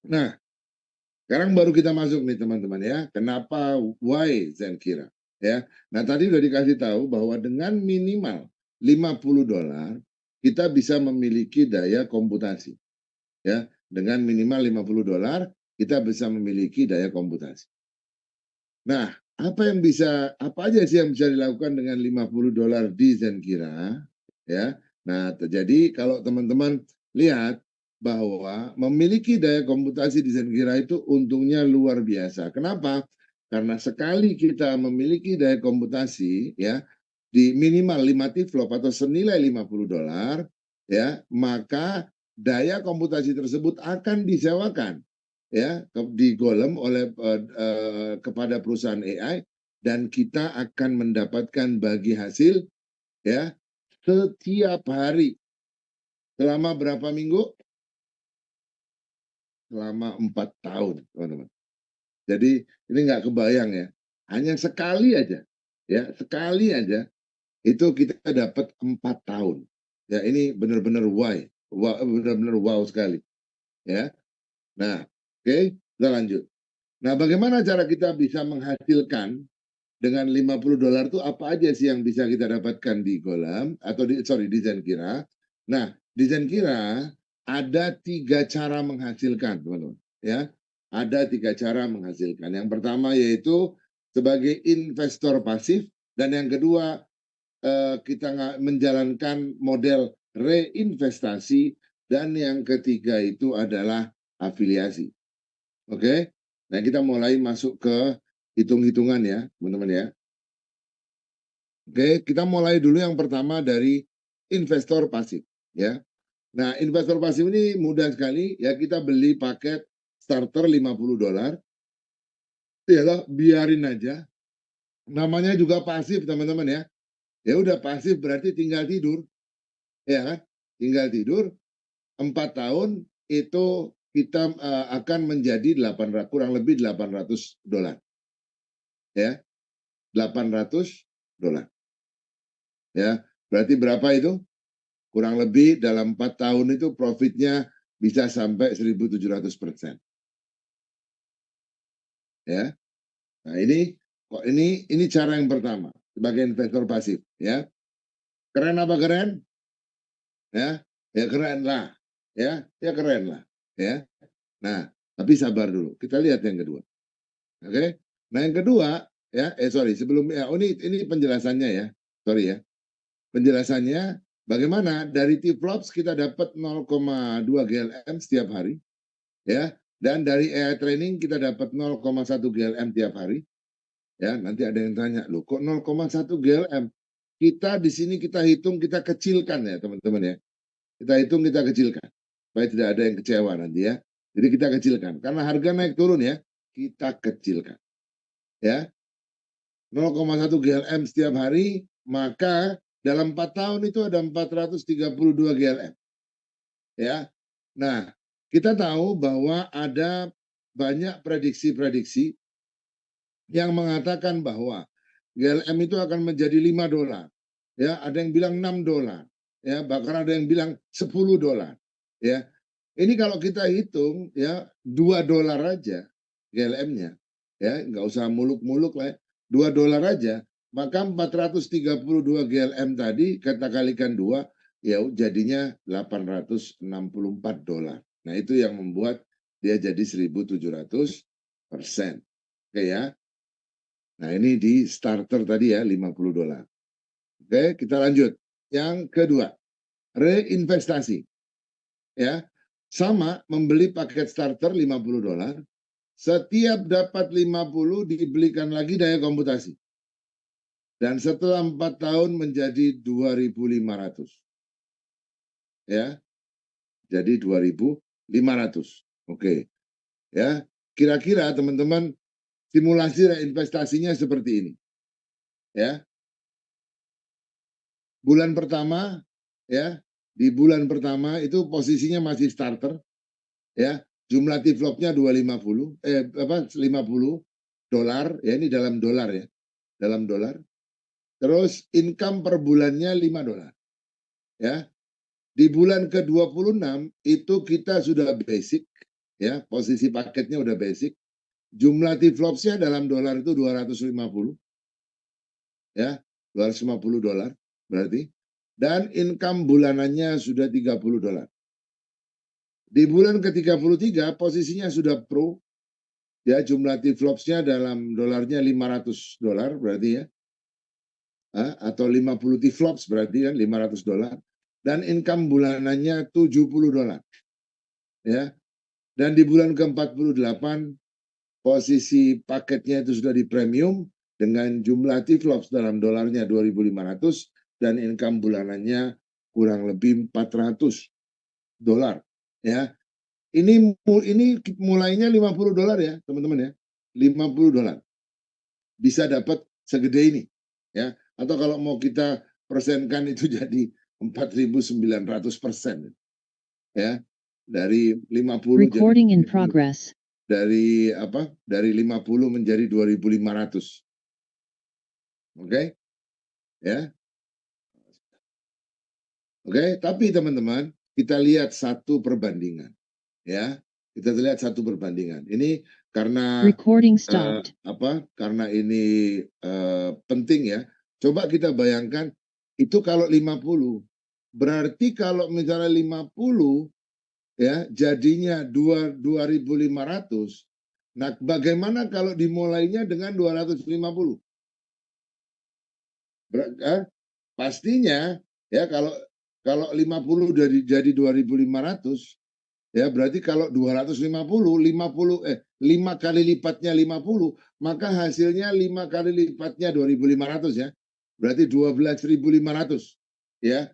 Nah, sekarang baru kita masuk nih teman-teman ya. Kenapa why Zenkira? Ya. Nah, tadi udah dikasih tahu bahwa dengan minimal $50 kita bisa memiliki daya komputasi. Ya, dengan minimal $50 kita bisa memiliki daya komputasi. Nah, apa aja sih yang bisa dilakukan dengan $50 di Zenkira? Ya. Nah, jadi kalau teman-teman lihat bahwa memiliki daya komputasi di Zenkira itu untungnya luar biasa. Kenapa? Karena sekali kita memiliki daya komputasi ya di minimal 5 flop atau senilai $50 ya, maka daya komputasi tersebut akan disewakan ya di Golem oleh kepada perusahaan AI dan kita akan mendapatkan bagi hasil ya setiap hari selama berapa minggu? Selama 4 tahun, teman-teman. Jadi ini nggak kebayang ya, hanya sekali aja, ya sekali aja itu kita dapat 4 tahun. Ya ini benar-benar wow, benar-benar wow sekali. Ya, nah, oke, kita lanjut. Nah, bagaimana cara kita bisa menghasilkan dengan $50 itu apa aja sih yang bisa kita dapatkan di Golem atau di Zenkira? Nah, di Zenkira ada 3 cara menghasilkan, teman-teman. Ya, ada 3 cara menghasilkan. Yang pertama yaitu sebagai investor pasif dan yang kedua kita menjalankan model reinvestasi dan yang ketiga itu adalah afiliasi. Oke, nah kita mulai masuk ke hitung-hitungan ya, teman-teman ya. Oke, kita mulai dulu yang pertama dari investor pasif ya. Nah, investor pasif ini mudah sekali ya, kita beli paket starter $50. Ya, biarin aja. Namanya juga pasif, teman-teman ya. Ya udah pasif berarti tinggal tidur, ya kan? Tinggal tidur 4 tahun itu kita akan menjadi kurang lebih $800 ya, $800 ya. Berarti berapa itu? Kurang lebih dalam 4 tahun itu profitnya bisa sampai 1.700%. Ya. Nah, ini cara yang pertama sebagai investor pasif ya. Keren apa keren? Ya. Ya keren lah. Ya, ya keren lah. Ya. Nah, tapi sabar dulu. Kita lihat yang kedua. Oke. Nah, yang kedua ya, sorry, sebelum ya, ini penjelasannya ya. Sorry ya. Penjelasannya bagaimana dari T-Flops kita dapat 0,2 GLM setiap hari ya, dan dari AI training kita dapat 0,1 GLM tiap hari. Ya, nanti ada yang tanya, "Loh, kok 0,1 GLM?" Kita di sini kita hitung, kita kecilkan ya, teman-teman ya. Kita hitung, kita kecilkan. Supaya tidak ada yang kecewa nanti ya. Jadi kita kecilkan. Karena harga naik turun ya, kita kecilkan. Ya, 0,1 GLM setiap hari, maka dalam 4 tahun itu ada 432 GLM. Ya. Nah, kita tahu bahwa ada banyak prediksi-prediksi yang mengatakan bahwa GLM itu akan menjadi $5. Ya, ada yang bilang $6. Ya, bahkan ada yang bilang $10. Ya. Ini kalau kita hitung ya $2 aja GLM-nya. Ya, nggak usah muluk-muluk lah ya. $2 aja, maka 432 GLM tadi kita kalikan 2 ya jadinya $864. Nah, itu yang membuat dia jadi 1.700%. Oke ya. Nah, ini di starter tadi ya, $50. Oke, kita lanjut. Yang kedua, reinvestasi. Ya, sama membeli paket starter $50. Setiap dapat 50 dibelikan lagi daya komputasi. Dan setelah 4 tahun menjadi 2.500. Ya, jadi 2.500. Oke. Ya, kira-kira teman-teman simulasi reinvestasinya seperti ini. Ya, bulan pertama ya, di bulan pertama itu posisinya masih starter ya, jumlah T-flopnya 250 $50 ya, ini dalam dolar ya, dalam dolar. Terus income per bulannya $5 ya. Di bulan ke-26 itu kita sudah basic ya, posisi paketnya udah basic. Jumlah T-flops-nya dalam dolar itu 250, ya, $250 berarti. Dan income bulanannya sudah $30. Di bulan ke-33 posisinya sudah pro, ya, jumlah T-flops-nya dalam dolarnya $500 berarti ya, atau 50 T-flops berarti kan $500, dan income bulanannya $70, ya. Dan di bulan ke-48 posisi paketnya itu sudah di premium dengan jumlah T-flops dalam dolarnya 2.500 dan income bulanannya kurang lebih $400, ya. Ini mulainya $50 ya, teman-teman ya. $50 bisa dapat segede ini, ya. Atau kalau mau kita persenkan itu jadi 4.900%, ya. Dari 50 jadi Recording in progress. dari apa? Dari 50 menjadi 2.500. Oke? Ya. Oke, tapi teman-teman, kita lihat satu perbandingan, ya. Kita lihat satu perbandingan. Ini karena Recording stopped. karena ini penting ya. Coba kita bayangkan itu kalau 50. Berarti kalau misalnya 50 ya jadinya 2.500. Nah, bagaimana kalau dimulainya dengan 250? Pastinya ya kalau 50 jadi 2.500, ya berarti kalau 250 5 kali lipatnya 50, maka hasilnya 5 kali lipatnya 2.500 ya. Berarti 12.500 ya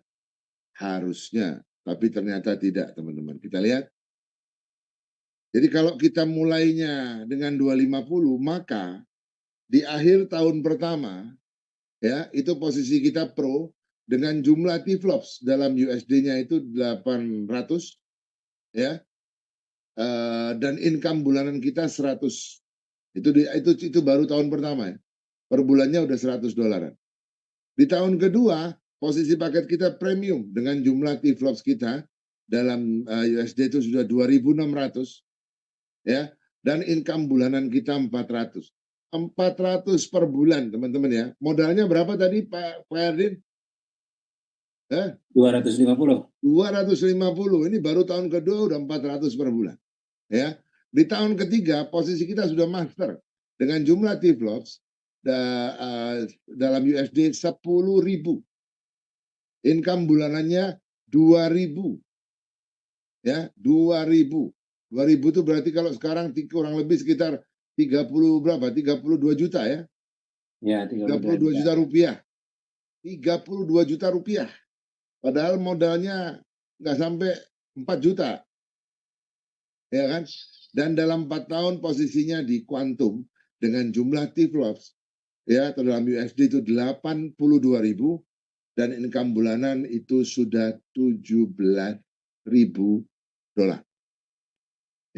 harusnya, tapi ternyata tidak, teman-teman. Kita lihat. Jadi kalau kita mulainya dengan 250, maka di akhir tahun pertama ya itu posisi kita pro dengan jumlah T-flops dalam USD-nya itu 800 ya. Dan income bulanan kita 100. Itu baru tahun pertama ya. Per bulannya udah $100. Di tahun kedua, posisi paket kita premium dengan jumlah T-flops kita dalam USD itu sudah 2.600 ya, dan income bulanan kita 400. 400 per bulan, teman-teman ya. Modalnya berapa tadi Pak Erdin? 250. 250. Ini baru tahun kedua udah 400 per bulan. Ya. Di tahun ketiga posisi kita sudah master dengan jumlah T-flops dalam USD 10.000. Income bulanannya 2.000. Ya, 2.000. 2.000 itu berarti kalau sekarang kurang lebih sekitar 32 juta ya. Ya, 32 juta rupiah. 32 juta rupiah. Padahal modalnya nggak sampai 4 juta. Ya kan? Dan dalam 4 tahun posisinya di Quantum dengan jumlah T-flops ya atau dalam USD itu 82.000 dan income bulanan itu sudah $17.000.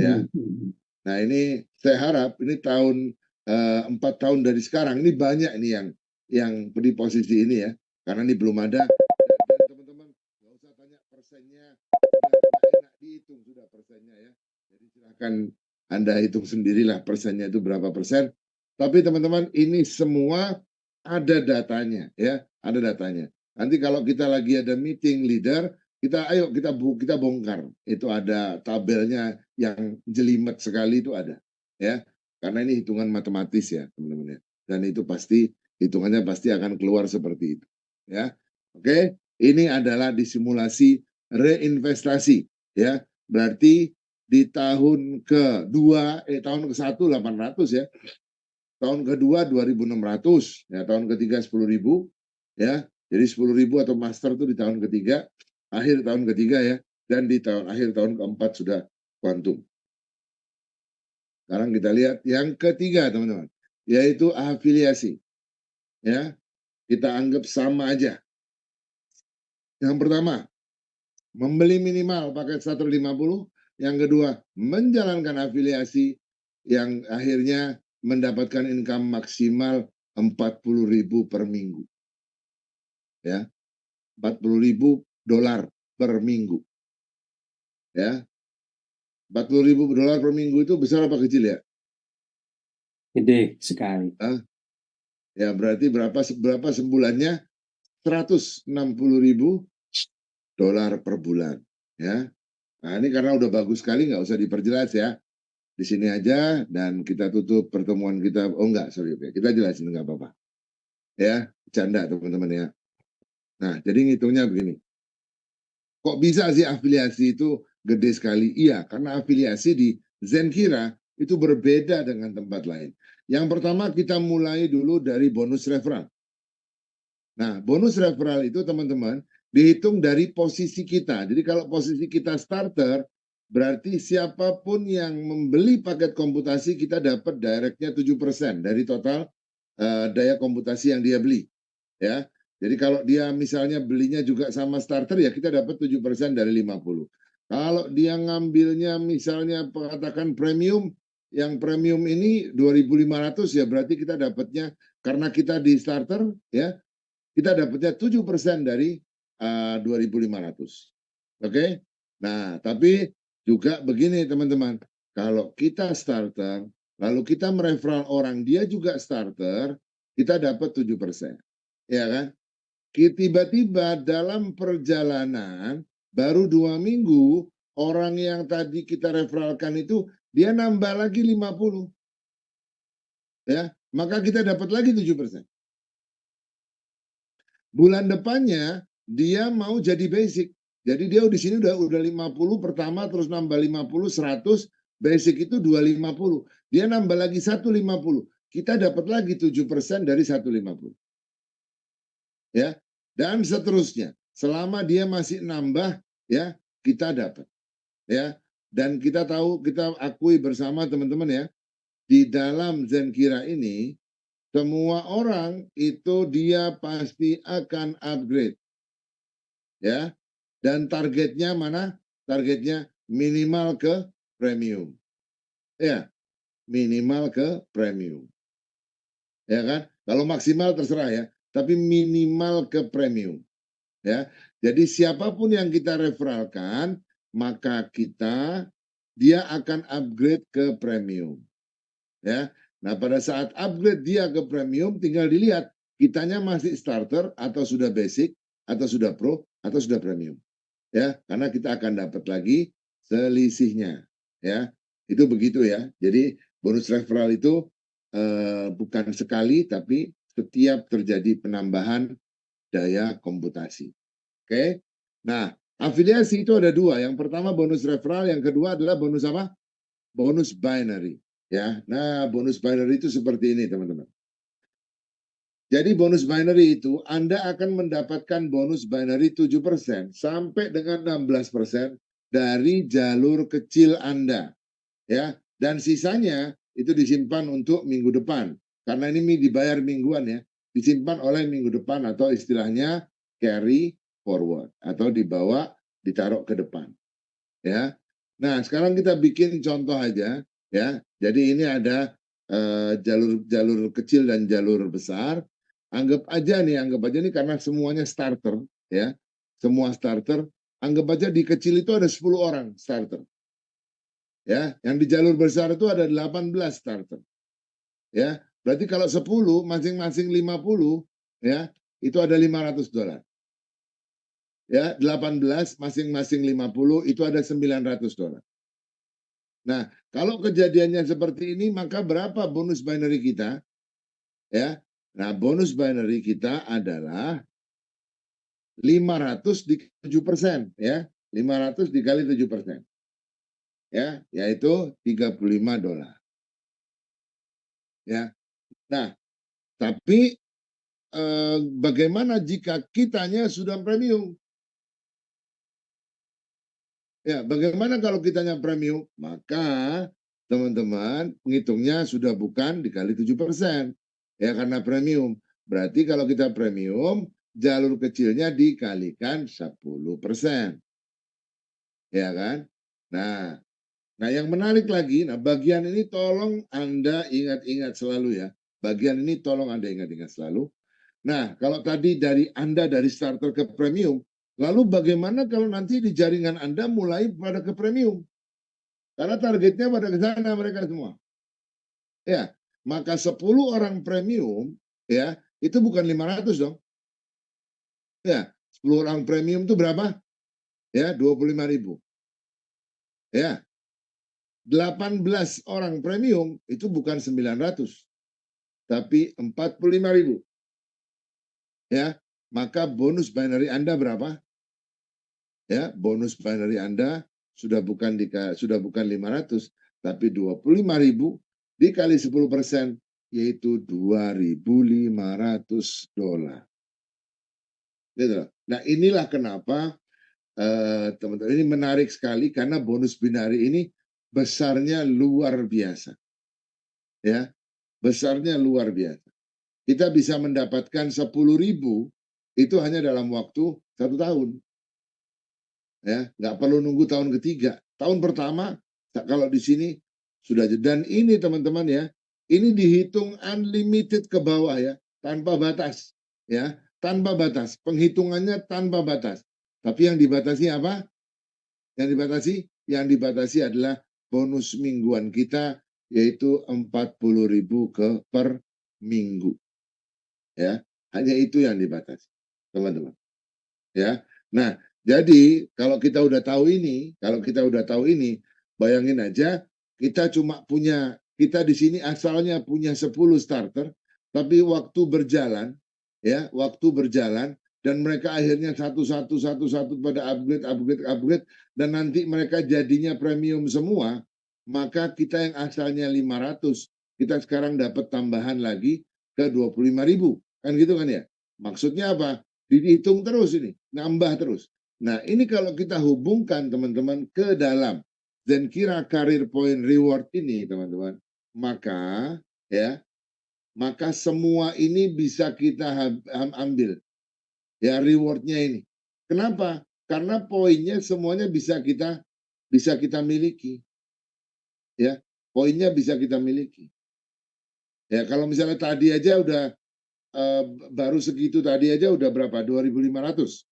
Ya. Nah, ini saya harap ini 4 tahun dari sekarang ini banyak ini yang di posisi ini ya. Karena ini belum ada. Dan teman-teman nggak usah tanya persennya, sudah enak dihitung sudah persennya ya. Jadi silakan Anda hitung sendirilah persennya itu berapa persen. Tapi teman-teman ini semua ada datanya ya, ada datanya. Nanti kalau kita lagi ada meeting leader, kita bongkar. Itu ada tabelnya yang jelimet sekali itu ada ya. Karena ini hitungan matematis ya, teman-teman ya. Dan itu pasti hitungannya pasti akan keluar seperti itu ya. Oke, ini adalah disimulasi reinvestasi ya. Berarti di tahun kedua tahun ke-1 800 ya. Tahun kedua 2.600 ya, tahun ketiga 10.000 ya. Jadi 10.000 atau master itu di tahun ketiga, akhir tahun ketiga ya, dan di akhir tahun keempat sudah kuantum. Sekarang kita lihat yang ketiga, teman-teman, yaitu afiliasi. Ya, kita anggap sama aja. Yang pertama, membeli minimal paket 150. Yang kedua, menjalankan afiliasi yang akhirnya mendapatkan income maksimal 40.000 per minggu. Ya, $40.000 per minggu. Ya. $40.000 per minggu itu besar apa kecil ya? Gede sekali. Ya berarti berapa sebulannya? $160.000 per bulan. Ya. Nah ini karena udah bagus sekali, nggak usah diperjelas ya. Di sini aja dan kita tutup pertemuan kita. Oh enggak, sorry, oke. Kita jelasin nggak apa-apa. Ya, canda teman-teman ya. Nah, jadi ngitungnya begini. Kok bisa sih afiliasi itu gede sekali? Iya, karena afiliasi di Zenkira itu berbeda dengan tempat lain. Yang pertama kita mulai dulu dari bonus referral. Nah, bonus referral itu teman-teman dihitung dari posisi kita. Jadi kalau posisi kita starter, berarti siapapun yang membeli paket komputasi kita dapat directnya 7% dari total daya komputasi yang dia beli. Ya. Jadi kalau dia misalnya belinya juga sama starter ya kita dapat 7% dari 50. Kalau dia ngambilnya misalnya katakan premium, yang premium ini 2.500 ya berarti kita dapatnya karena kita di starter ya kita dapatnya 7% dari 2.500. Oke? Nah, tapi juga begini teman-teman, kalau kita starter, lalu kita mereferral orang, dia juga starter, kita dapat 7%. Ya kan? Tiba-tiba dalam perjalanan, baru 2 minggu, orang yang tadi kita referralkan itu, dia nambah lagi 50. Ya, maka kita dapat lagi 7%. Bulan depannya dia mau jadi basic. Jadi dia di sini udah 50 pertama terus nambah 50 100, basic itu 250. Dia nambah lagi 150. Kita dapat lagi 7% dari 150. Ya. Dan seterusnya. Selama dia masih nambah ya, kita dapat. Ya. Dan kita tahu, kita akui bersama teman-teman ya, di dalam Zenkira ini semua orang itu dia pasti akan upgrade. Ya. Dan targetnya mana? Targetnya minimal ke premium. Ya, minimal ke premium. Ya kan? Kalau maksimal terserah ya, tapi minimal ke premium. Ya. Jadi siapapun yang kita referralkan, maka dia akan upgrade ke premium. Ya. Nah, pada saat upgrade dia ke premium, tinggal dilihat kitanya masih starter atau sudah basic atau sudah pro atau sudah premium. Ya, karena kita akan dapat lagi selisihnya. Ya, itu begitu ya. Jadi bonus referral itu bukan sekali, tapi setiap terjadi penambahan daya komputasi. Oke. Nah, afiliasi itu ada dua. Yang pertama bonus referral, yang kedua adalah bonus apa? Bonus binary. Ya, nah bonus binary itu seperti ini teman-teman. Jadi bonus binary itu Anda akan mendapatkan bonus binary 7% sampai dengan 16% dari jalur kecil Anda. Ya, dan sisanya itu disimpan untuk minggu depan. Karena ini dibayar mingguan ya, disimpan oleh minggu depan atau istilahnya carry forward atau dibawa ditaruh ke depan. Ya. Nah, sekarang kita bikin contoh aja ya. Jadi ini ada jalur kecil dan jalur besar. Anggap aja nih karena semuanya starter ya. Semua starter, anggap aja di kecil itu ada 10 orang starter. Ya, yang di jalur besar itu ada 18 starter. Ya, berarti kalau 10 masing-masing 50 ya, itu ada $500. Ya, 18 masing-masing 50 itu ada $900. Nah, kalau kejadiannya seperti ini maka berapa bonus binary kita? Ya. Nah, bonus binary kita adalah 500 dikali 7% ya. 500 dikali 7%. Ya, yaitu $35. Ya. Nah, tapi bagaimana jika kitanya sudah premium? Ya, bagaimana kalau kitanya premium? Maka teman-teman penghitungnya sudah bukan dikali 7%. Ya, karena premium. Berarti kalau kita premium, jalur kecilnya dikalikan 10%. Ya kan? Nah, yang menarik lagi, bagian ini tolong Anda ingat-ingat selalu ya. Bagian ini tolong Anda ingat-ingat selalu. Nah, kalau tadi dari Anda dari starter ke premium, lalu bagaimana kalau nanti di jaringan Anda mulai pada ke premium? Karena targetnya pada ke sana mereka semua. Ya, maka 10 orang premium ya, itu bukan 500 dong. Ya, 10 orang premium itu berapa? Ya, 25.000. Ya, 18 orang premium itu bukan 900, tapi 45.000. Ya, maka bonus binary Anda berapa? Ya, bonus binary Anda sudah bukan 500, tapi 25.000 dikali 10%, yaitu $2.500. Gitu. Nah, inilah kenapa teman-teman ini menarik sekali, karena bonus binary ini besarnya luar biasa. Ya, besarnya luar biasa. Kita bisa mendapatkan 10.000 itu hanya dalam waktu 1 tahun. Ya, nggak perlu nunggu tahun ketiga. Tahun pertama kalau di sini sudah. Dan ini teman-teman ya, ini dihitung unlimited ke bawah ya, tanpa batas ya, tanpa batas. Penghitungannya tanpa batas. Tapi yang dibatasi apa? Yang dibatasi adalah bonus mingguan kita, yaitu 40.000 per minggu. Ya, hanya itu yang dibatasi, teman-teman. Ya, nah. Jadi kalau kita udah tahu ini, bayangin aja kita di sini asalnya punya 10 starter, tapi waktu berjalan dan mereka akhirnya satu pada upgrade dan nanti mereka jadinya premium semua, maka kita yang asalnya 500, kita sekarang dapat tambahan lagi ke 25.000, kan gitu kan ya? Maksudnya apa? Dihitung terus ini, nambah terus. Nah, ini kalau kita hubungkan teman-teman ke dalam Zenkira Career Point Reward ini, teman-teman, maka semua ini bisa kita ambil ya, rewardnya ini. Kenapa? Karena poinnya semuanya bisa kita miliki. Ya, poinnya bisa kita miliki. Ya, kalau misalnya tadi aja udah baru segitu, tadi aja udah berapa? 2.500.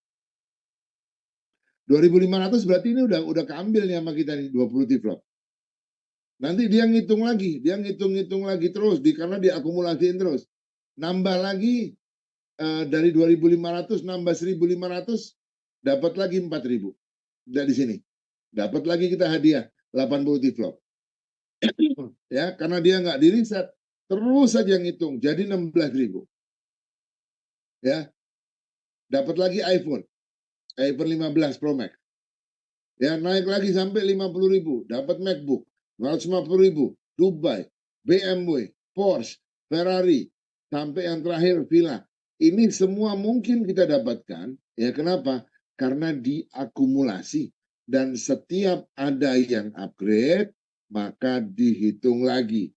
2.500 berarti ini udah keambil nih sama kita nih 20 T-flop. Nanti dia ngitung lagi terus karena diakumulasiin terus. Nambah lagi dari 2.500 nambah 1.500 dapat lagi 4.000. Dari sini. Dapat lagi kita hadiah 80 T-flop. Ya, karena dia nggak di-reset, terus saja ngitung jadi 16.000. Ya. Dapat lagi iPhone 15 Pro Max. Ya, naik lagi sampai 50.000, dapat MacBook 150.000, Dubai, BMW, Porsche, Ferrari, sampai yang terakhir villa. Ini semua mungkin kita dapatkan. Ya, kenapa? Karena diakumulasi, dan setiap ada yang upgrade maka dihitung lagi.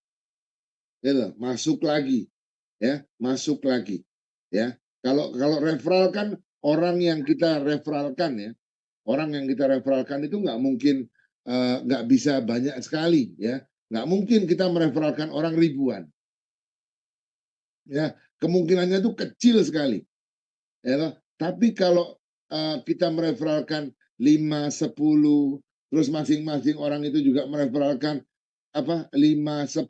Ya, masuk lagi. Ya, masuk lagi. Ya, kalau referral kan orang yang kita referralkan ya. Orang yang kita referralkan itu nggak mungkin nggak bisa banyak sekali ya, nggak mungkin kita mereferralkan orang ribuan, ya kemungkinannya itu kecil sekali, ya. Tapi kalau kita mereferralkan 5, 10, terus masing-masing orang itu juga mereferralkan 5, 10,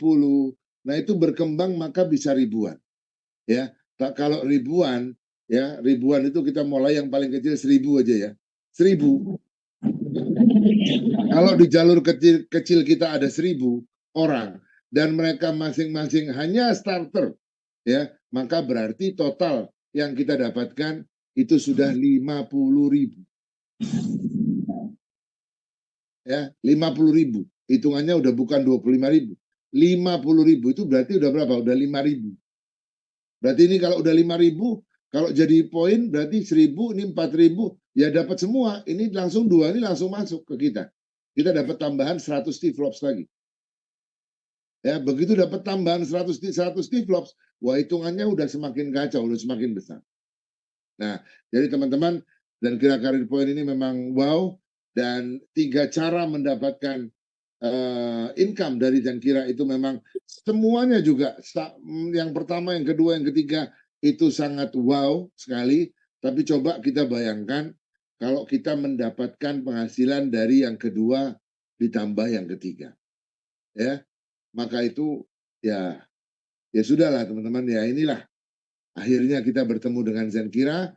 nah itu berkembang maka bisa ribuan, ya. Kalau ribuan itu kita mulai yang paling kecil 1.000 aja ya, 1.000. Kalau di jalur kecil kita ada 1.000 orang dan mereka masing-masing hanya starter, ya, maka berarti total yang kita dapatkan itu sudah 50.000. Ya, 50.000. Hitungannya udah bukan 25.000. 50.000 itu berarti udah berapa? Udah 5.000. Berarti ini kalau udah 5.000, kalau jadi poin berarti 1.000, ini 4.000, ya dapat semua. Ini langsung 2 ini langsung masuk ke kita. Kita dapat tambahan 100 T-flops lagi. Ya, begitu dapat tambahan 100 T-flops, wah hitungannya udah semakin kacau, udah semakin besar. Nah, jadi teman-teman, dan Kira Career Point ini memang wow, dan 3 cara mendapatkan income dari Zenkira itu memang semuanya juga, yang pertama, yang kedua, yang ketiga itu sangat wow sekali. Tapi coba kita bayangkan kalau kita mendapatkan penghasilan dari yang kedua ditambah yang ketiga. Ya, maka itu ya sudahlah teman-teman, ya inilah akhirnya kita bertemu dengan Zenkira.